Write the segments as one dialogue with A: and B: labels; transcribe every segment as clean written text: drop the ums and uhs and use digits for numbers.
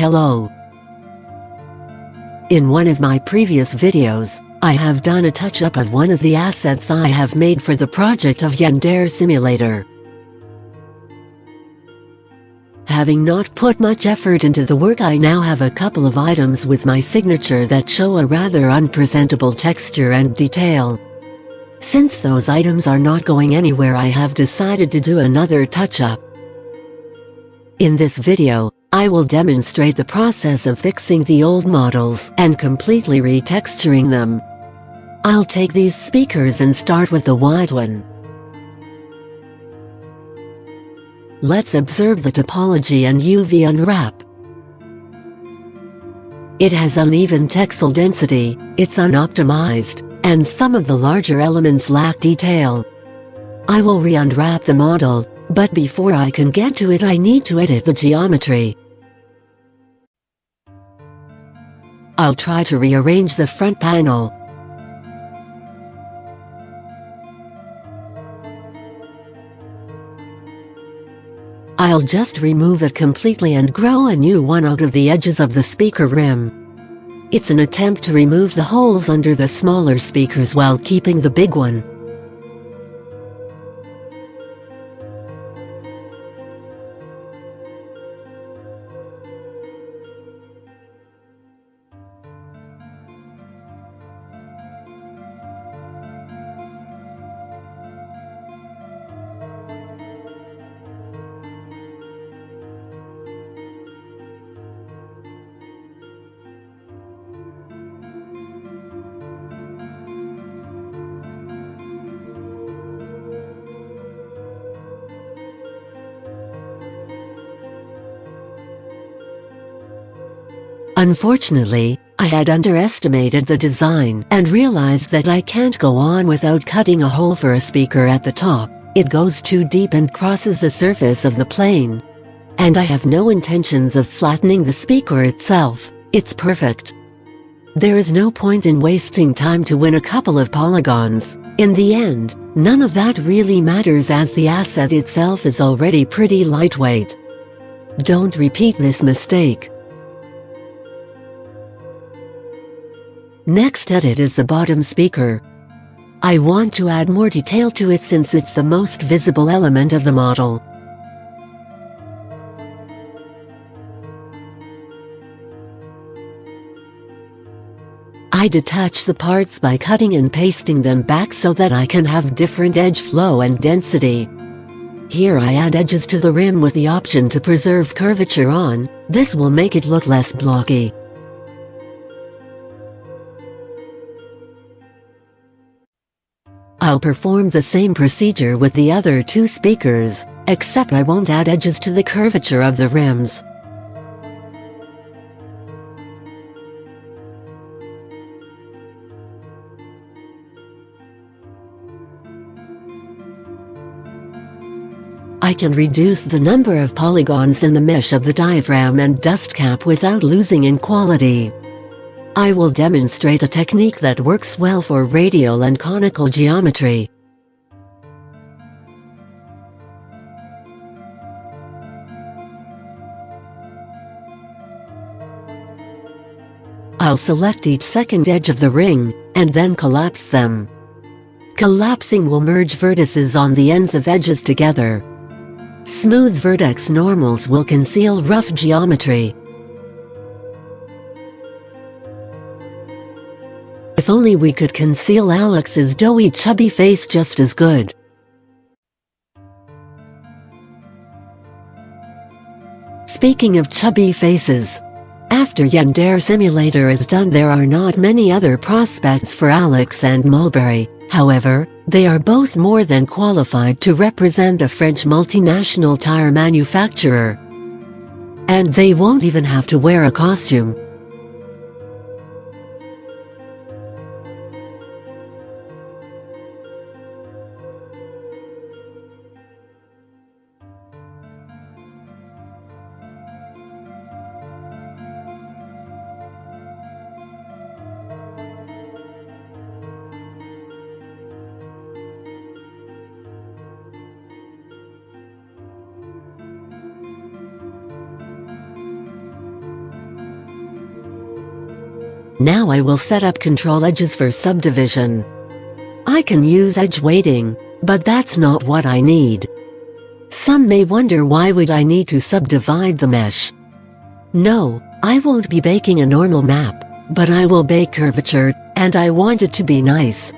A: Hello. In one of my previous videos, I have done a touch-up of one of the assets I have made for the project of Yandere Simulator. Having not put much effort into the work, I now have a couple of items with my signature that show a rather unpresentable texture and detail. Since those items are not going anywhere, I have decided to do another touch-up. In this video, I will demonstrate the process of fixing the old models and completely retexturing them. I'll take these speakers and start with the wide one. Let's observe the topology and UV unwrap. It has uneven textile density, it's unoptimized, and some of the larger elements lack detail. I will re-unwrap the model, but before I can get to it I need to edit the geometry. I'll try to rearrange the front panel. I'll just remove it completely and grow a new one out of the edges of the speaker rim. It's an attempt to remove the holes under the smaller speakers while keeping the big one. Unfortunately, I had underestimated the design and realized that I can't go on without cutting a hole for a speaker at the top. It goes too deep and crosses the surface of the plane. And I have no intentions of flattening the speaker itself, it's perfect. There is no point in wasting time to win a couple of polygons. In the end, none of that really matters as the asset itself is already pretty lightweight. Don't repeat this mistake. Next edit is the bottom speaker. I want to add more detail to it since it's the most visible element of the model. I detach the parts by cutting and pasting them back so that I can have different edge flow and density. Here I add edges to the rim with the option to preserve curvature on. This will make it look less blocky. I'll perform the same procedure with the other two speakers, except I won't add edges to the curvature of the rims. I can reduce the number of polygons in the mesh of the diaphragm and dust cap without losing in quality. I will demonstrate a technique that works well for radial and conical geometry. I'll select each second edge of the ring, and then collapse them. Collapsing will merge vertices on the ends of edges together. Smooth vertex normals will conceal rough geometry. If only we could conceal Alex's doughy chubby face just as good. Speaking of chubby faces, after Yandere Simulator is done there are not many other prospects for Alex and Mulberry. However, they are both more than qualified to represent a French multinational tire manufacturer. And they won't even have to wear a costume. Now I will set up control edges for subdivision. I can use edge weighting, but that's not what I need. Some may wonder, why would I need to subdivide the mesh? No, I won't be baking a normal map, but I will bake curvature, and I want it to be nice.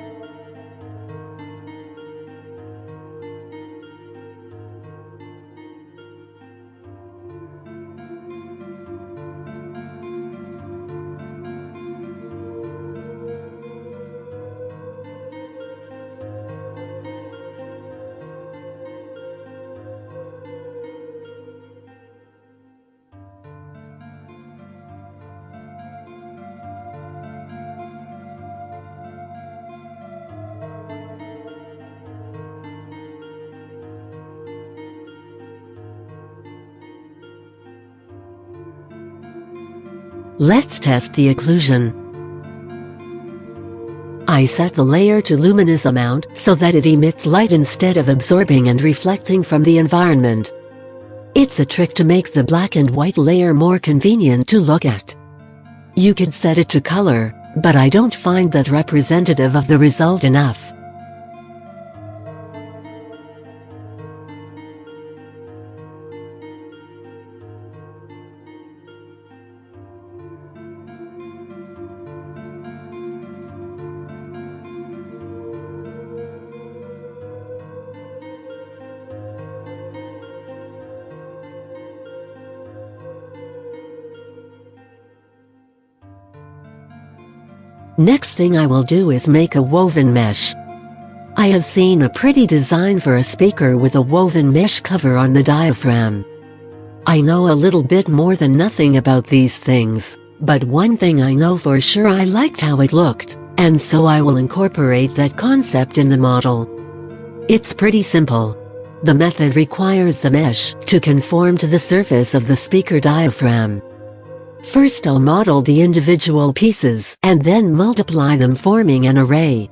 A: Let's test the occlusion. I set the layer to luminous amount so that it emits light instead of absorbing and reflecting from the environment. It's a trick to make the black and white layer more convenient to look at. You can set it to color, but I don't find that representative of the result enough. Next thing I will do is make a woven mesh. I have seen a pretty design for a speaker with a woven mesh cover on the diaphragm. I know a little bit more than nothing about these things, but one thing I know for sure: I liked how it looked, and so I will incorporate that concept in the model. It's pretty simple. The method requires the mesh to conform to the surface of the speaker diaphragm. First I'll model the individual pieces and then multiply them, forming an array.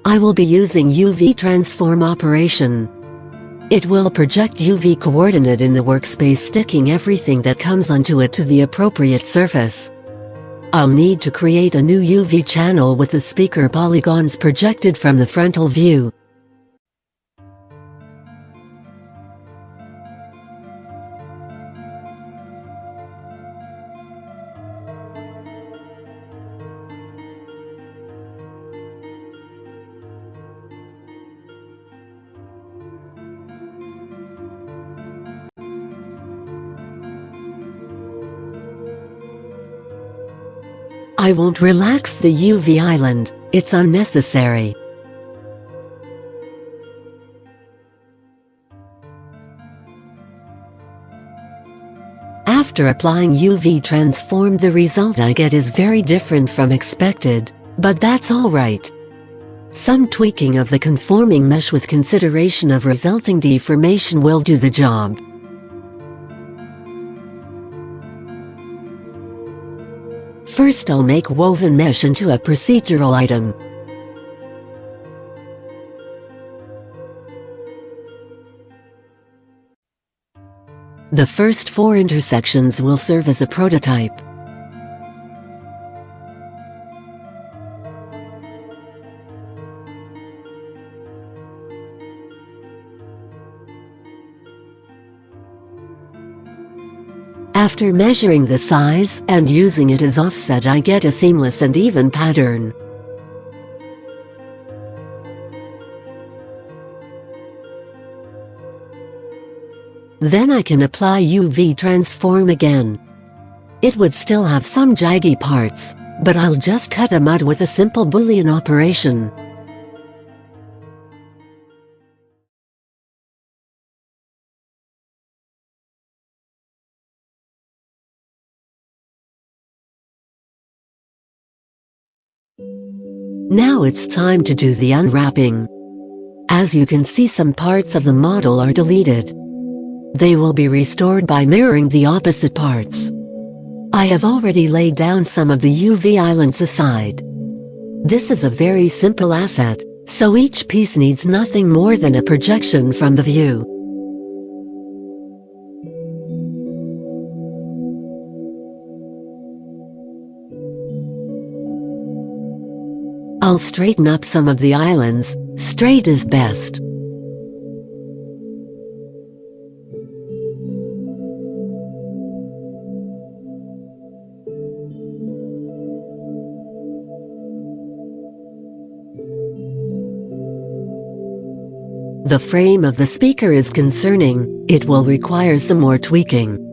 A: I will be using UV transform operation. It will project UV coordinate in the workspace, sticking everything that comes onto it to the appropriate surface. I'll need to create a new UV channel with the speaker polygons projected from the frontal view. I won't relax the UV island, it's unnecessary. After applying UV transform, the result I get is very different from expected, but that's alright. Some tweaking of the conforming mesh with consideration of resulting deformation will do the job. First I'll make woven mesh into a procedural item. The first 4 intersections will serve as a prototype. After measuring the size and using it as offset, I get a seamless and even pattern. Then I can apply UV transform again. It would still have some jaggy parts, but I'll just cut them out with a simple Boolean operation. Now it's time to do the unwrapping. As you can see, some parts of the model are deleted. They will be restored by mirroring the opposite parts. I have already laid down some of the UV islands aside. This is a very simple asset, so each piece needs nothing more than a projection from the view. I'll straighten up some of the islands. Straight is best. The frame of the speaker is concerning. It will require some more tweaking.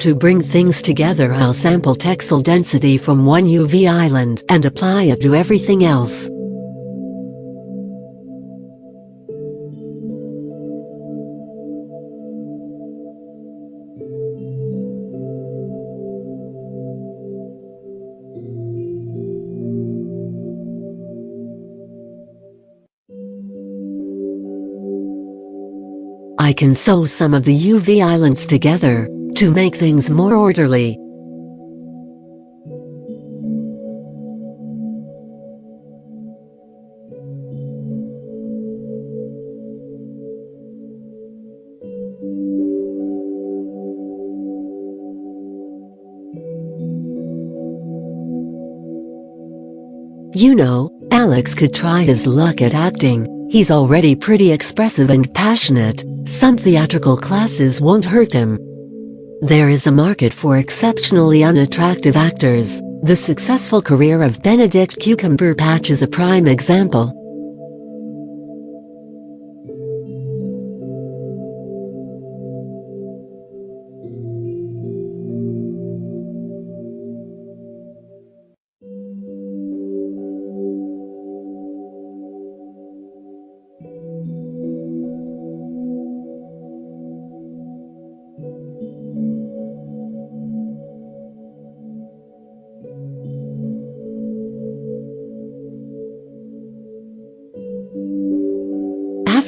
A: To bring things together, I'll sample texel density from one UV island and apply it to everything else. I can sew some of the UV islands together to make things more orderly. You know, Alex could try his luck at acting. He's already pretty expressive and passionate. Some theatrical classes won't hurt him. There is a market for exceptionally unattractive actors. The successful career of Benedict Cumberbatch is a prime example.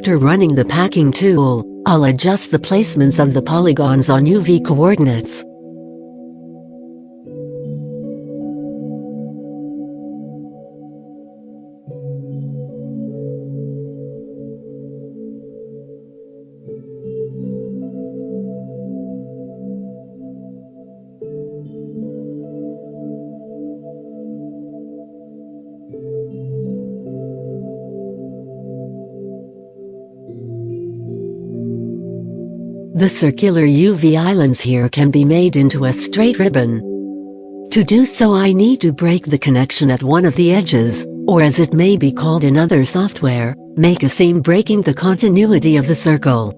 A: After running the packing tool, I'll adjust the placements of the polygons on UV coordinates. The circular UV islands here can be made into a straight ribbon. To do so, I need to break the connection at one of the edges, or as it may be called in other software, make a seam breaking the continuity of the circle.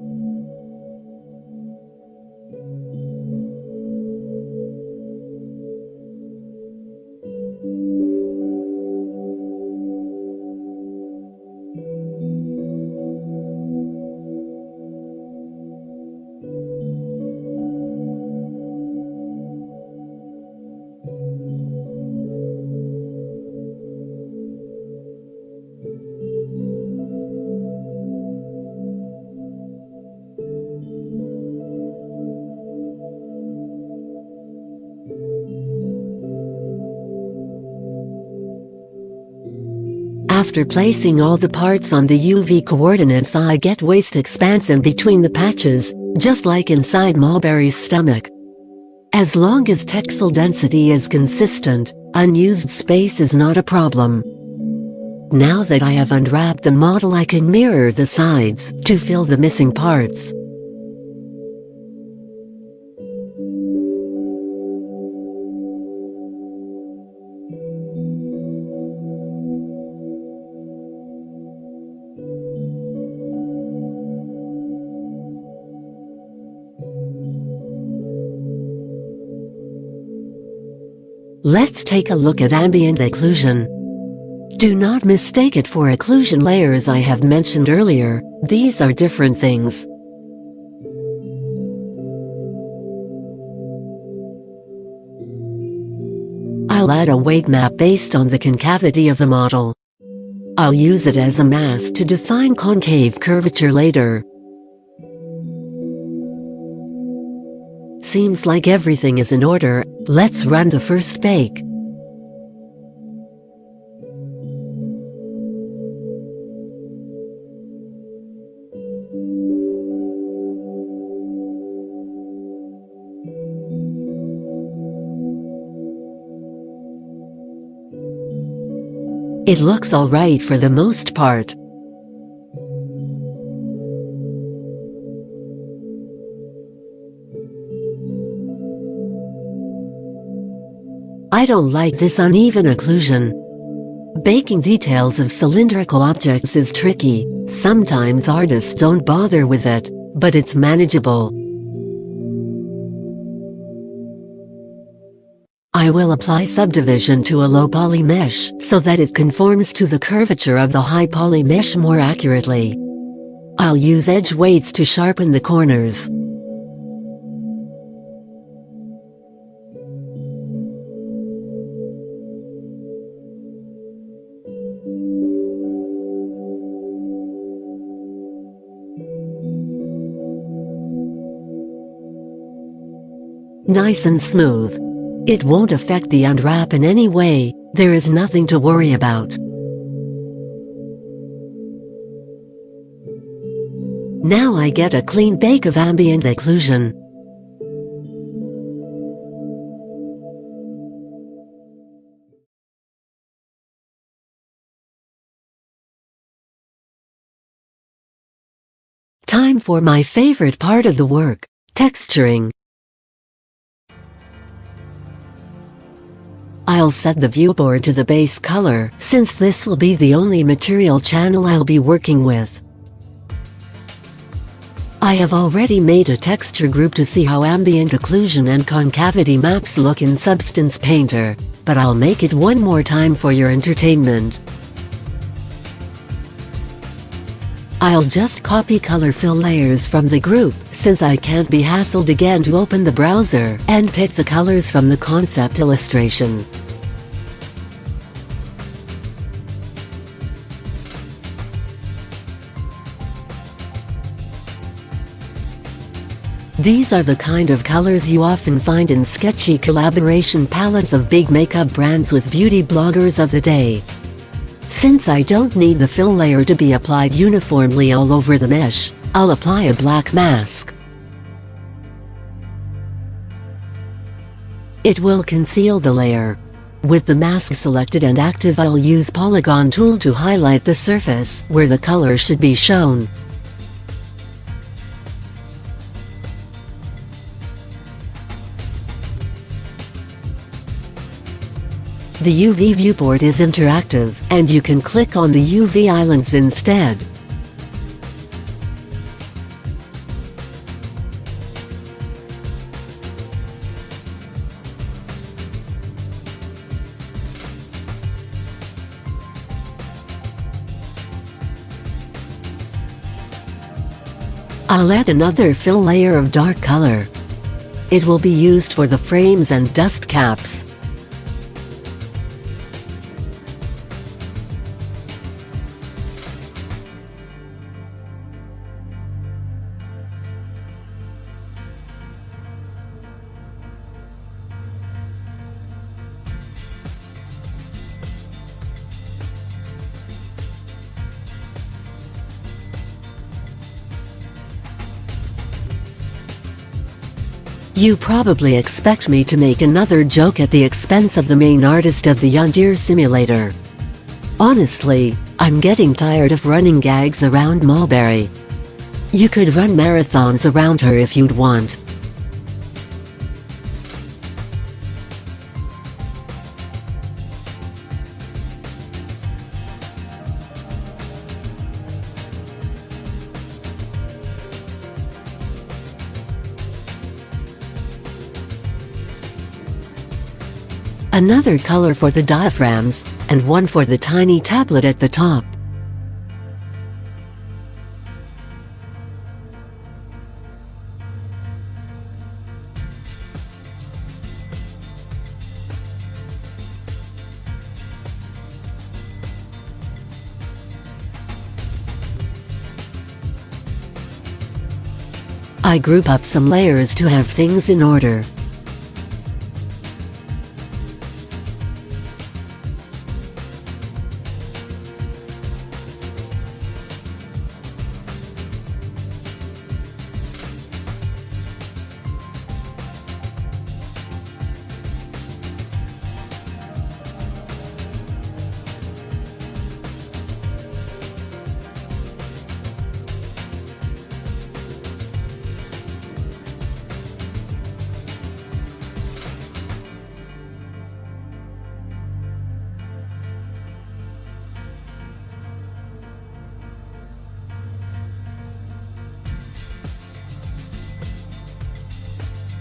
A: After placing all the parts on the UV coordinates, I get waist expanse in between the patches, just like inside Mulberry's stomach. As long as texel density is consistent, unused space is not a problem. Now that I have unwrapped the model, I can mirror the sides to fill the missing parts. Let's take a look at ambient occlusion. Do not mistake it for occlusion layers I have mentioned earlier. These are different things. I'll add a weight map based on the concavity of the model. I'll use it as a mask to define concave curvature later. Seems like everything is in order. Let's run the first bake. It looks alright for the most part. I don't like this uneven occlusion. Baking details of cylindrical objects is tricky. Sometimes artists don't bother with it, but it's manageable. I will apply subdivision to a low poly mesh so that it conforms to the curvature of the high poly mesh more accurately. I'll use edge weights to sharpen the corners. Nice and smooth. It won't affect the unwrap in any way. There is nothing to worry about. Now I get a clean bake of ambient occlusion. Time for my favorite part of the work, texturing. I'll set the viewport to the base color, since this will be the only material channel I'll be working with. I have already made a texture group to see how ambient occlusion and concavity maps look in Substance Painter, but I'll make it one more time for your entertainment. I'll just copy color fill layers from the group, since I can't be hassled again to open the browser and pick the colors from the concept illustration. These are the kind of colors you often find in sketchy collaboration palettes of big makeup brands with beauty bloggers of the day. Since I don't need the fill layer to be applied uniformly all over the mesh, I'll apply a black mask. It will conceal the layer. With the mask selected and active, I'll use Polygon tool to highlight the surface where the color should be shown. The UV viewport is interactive, and you can click on the UV islands instead. I'll add another fill layer of dark color. It will be used for the frames and dust caps. You probably expect me to make another joke at the expense of the main artist of the Yandere Simulator. Honestly, I'm getting tired of running gags around Mulberry. You could run marathons around her if you'd want. Another color for the diaphragms, and one for the tiny tablet at the top. I group up some layers to have things in order.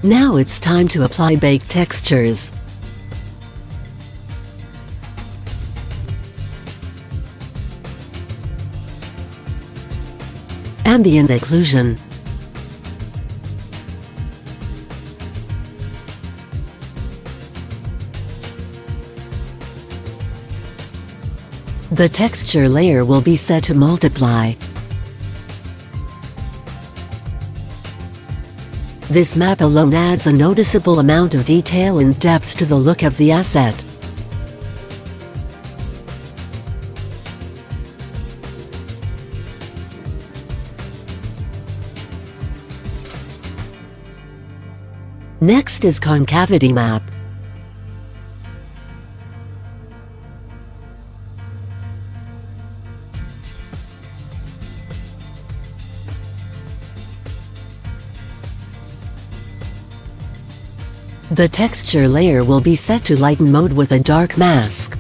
A: Now it's time to apply baked textures. Ambient occlusion. The texture layer will be set to multiply. This map alone adds a noticeable amount of detail and depth to the look of the asset. Next is concavity map. The texture layer will be set to lighten mode with a dark mask.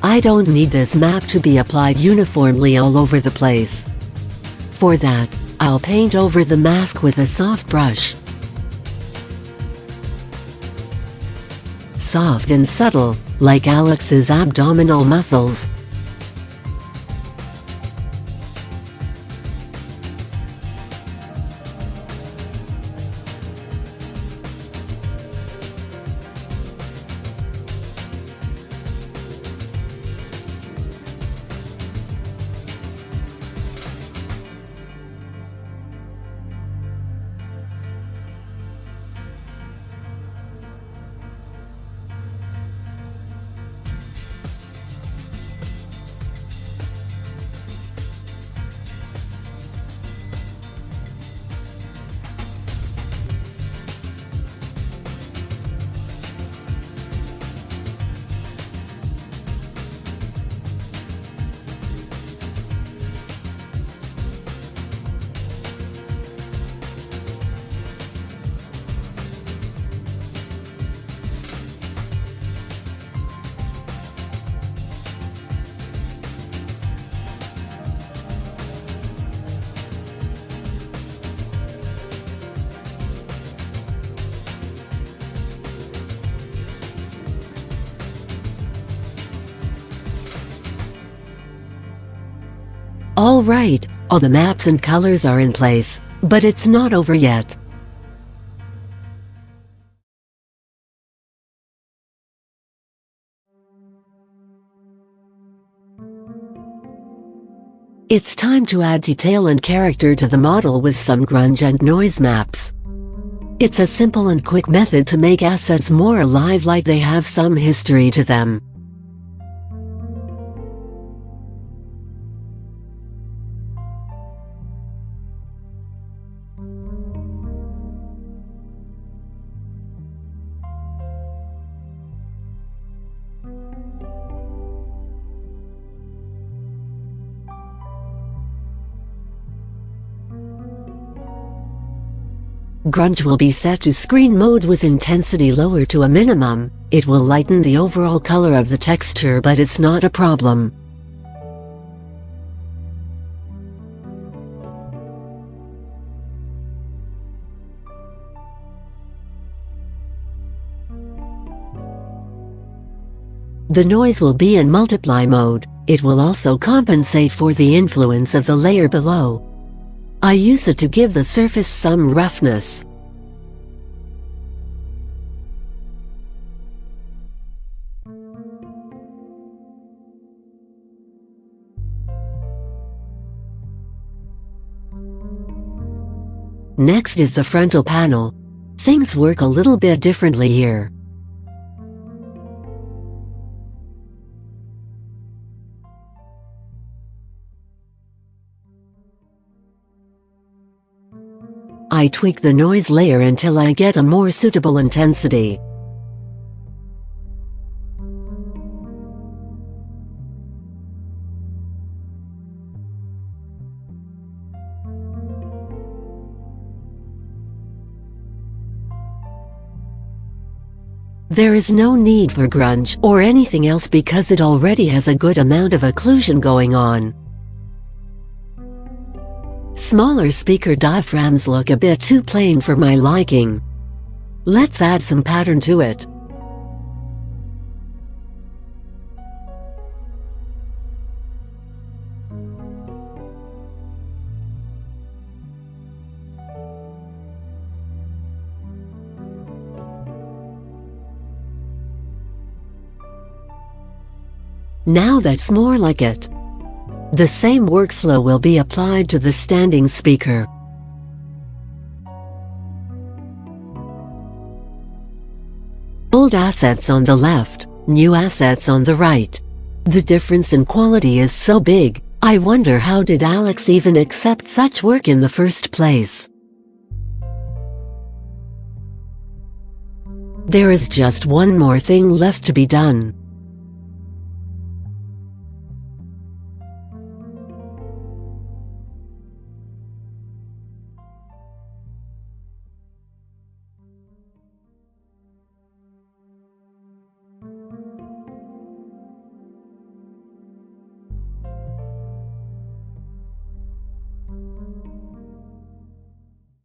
A: I don't need this map to be applied uniformly all over the place. For that, I'll paint over the mask with a soft brush. Soft and subtle, like Alex's abdominal muscles. Alright, all the maps and colors are in place, but it's not over yet. It's time to add detail and character to the model with some grunge and noise maps. It's a simple and quick method to make assets more alive, like they have some history to them. Grunge will be set to screen mode with intensity lower to a minimum. It will lighten the overall color of the texture, but it's not a problem. The noise will be in multiply mode. It will also compensate for the influence of the layer below. I use it to give the surface some roughness. Next is the frontal panel. Things work a little bit differently here. I tweak the noise layer until I get a more suitable intensity. There is no need for grunge or anything else because it already has a good amount of occlusion going on. Smaller speaker diaphragms look a bit too plain for my liking. Let's add some pattern to it. Now that's more like it. The same workflow will be applied to the standing speaker. Old assets on the left, new assets on the right. The difference in quality is so big, I wonder how did Alex even accept such work in the first place? There is just one more thing left to be done.